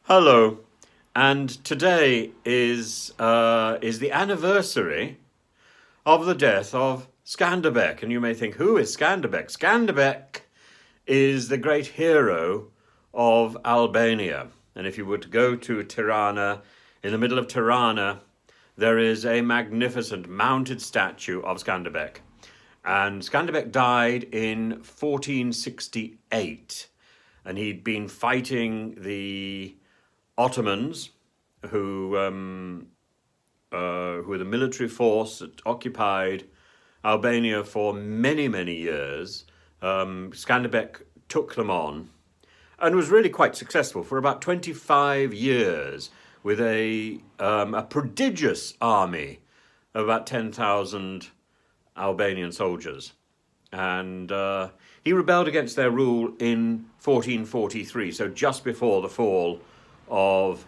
Hello, and today is the anniversary of the death of Skanderbek, and you may think, who is Skanderbek? Skanderbek is the great hero of Albania, and if you were to go to Tirana, in the middle of Tirana, there is a magnificent mounted statue of Skanderbeg, and Skanderbeg died in 1468, and he'd been fighting the Ottomans, who were the military force that occupied Albania for many, many years. Skanderbeg took them on and was really quite successful for about 25 years with a prodigious army of about 10,000 Albanian soldiers. And he rebelled against their rule in 1443, so just before the fall of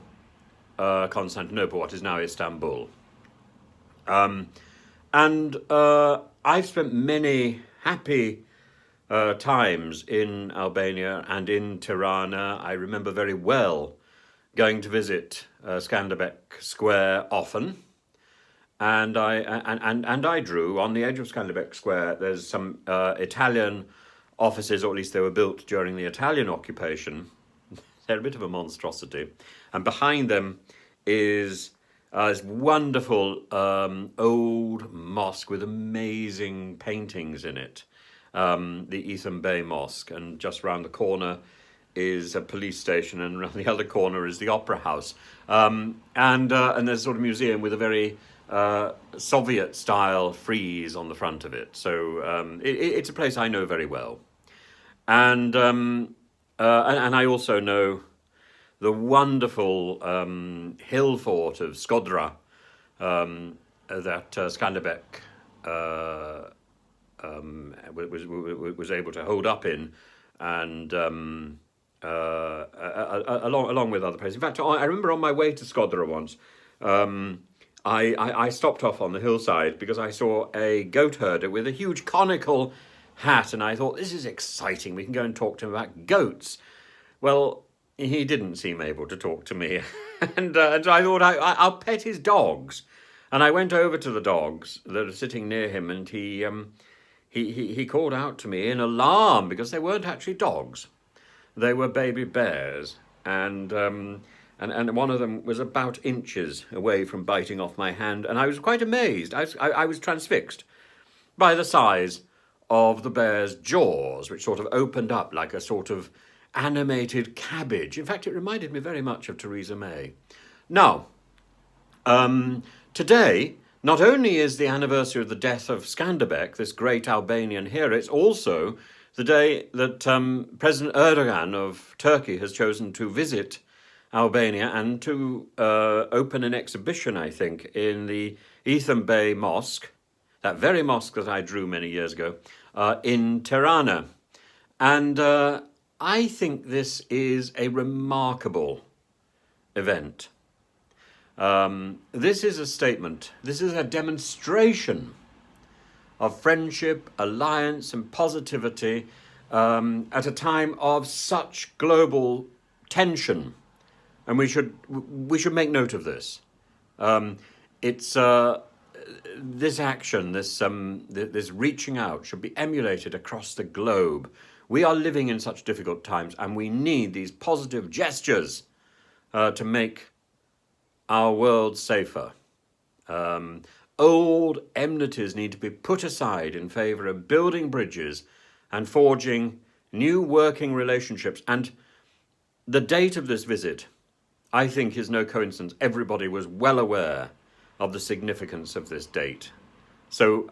Constantinople, what is now Istanbul. And I've spent many happy times in Albania and in Tirana. I remember very well going to visit Skanderbeg Square often. And I drew on the edge of Skanderbeg Square. There's some Italian offices, or at least they were built during the Italian occupation. They're a bit of a monstrosity. And behind them is this wonderful old mosque with amazing paintings in it, the Ethan Bay Mosque. And just round the corner is a police station, and around the other corner is the Opera House. And there's a sort of museum with a very Soviet-style frieze on the front of it. So it's a place I know very well. And I also know the wonderful hill fort of Skodra that Skanderbeg was able to hold up in, and along with other places. In fact, I remember on my way to Skodra once, I stopped off on the hillside because I saw a goat herder with a huge conical hat, and I thought, this is exciting. We can go and talk to him about goats. Well, he didn't seem able to talk to me, and so I thought I'll pet his dogs, and I went over to the dogs that were sitting near him, and he called out to me in alarm because they weren't actually dogs; they were baby bears, and one of them was about inches away from biting off my hand, and I was quite amazed. I was transfixed by the size of the bear's jaws, which sort of opened up like a sort of animated cabbage. In fact, it reminded me very much of Theresa May. Now, today, not only is the anniversary of the death of Skanderbeg, this great Albanian hero, it's also the day that President Erdogan of Turkey has chosen to visit Albania and to open an exhibition, I think, in the Ethan Bay Mosque, that very mosque that I drew many years ago, in Tirana. And I think this is a remarkable event. This is a statement, this is a demonstration of friendship, alliance, and positivity at a time of such global tension. And we should make note of this. It's this action, this reaching out, should be emulated across the globe. We are living in such difficult times, and we need these positive gestures to make our world safer. Old enmities need to be put aside in favour of building bridges and forging new working relationships. And the date of this visit, I think, is no coincidence. Everybody was well aware of the significance of this date. So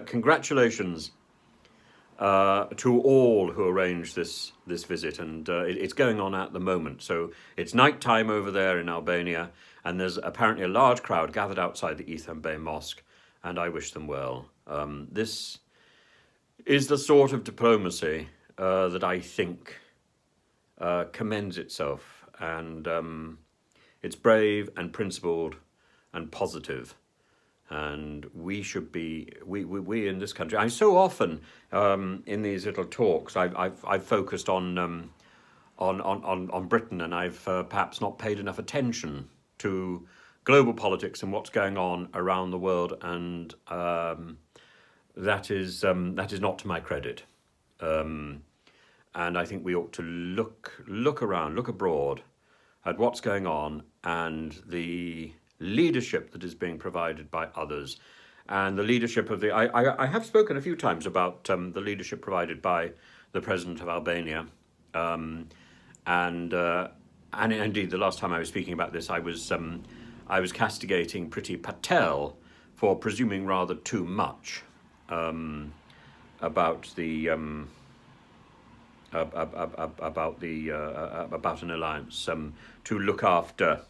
congratulations to all who arranged this visit, and it's going on at the moment. So it's night time over there in Albania, and there's apparently a large crowd gathered outside the Ethan Bay Mosque, and I wish them well. This is the sort of diplomacy that I think commends itself, and it's brave and principled and positive. And we should be, we in this country, I so often in these little talks, I've focused on on Britain, and I've perhaps not paid enough attention to global politics and what's going on around the world, and that is not to my credit. And I think we ought to look around, look abroad at what's going on and the leadership that is being provided by others, and the leadership of the. I have spoken a few times about the leadership provided by the president of Albania, and indeed the last time I was speaking about this, I was castigating Priti Patel for presuming rather too much about an alliance to look after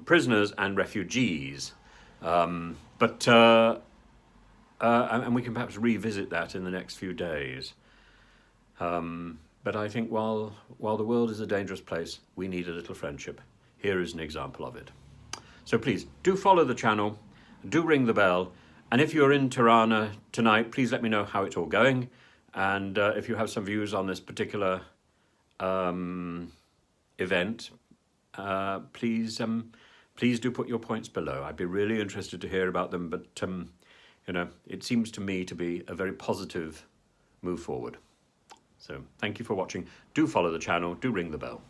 prisoners and refugees, but and we can perhaps revisit that in the next few days. But I think while the world is a dangerous place, we need a little friendship. Here is an example of it. So please do follow the channel, do ring the bell, and if you're in Tirana tonight, please let me know how it's all going. And if you have some views on this particular event, please do put your points below. I'd be really interested to hear about them. But it seems to me to be a very positive move forward. So thank you for watching. Do follow the channel. Do ring the bell.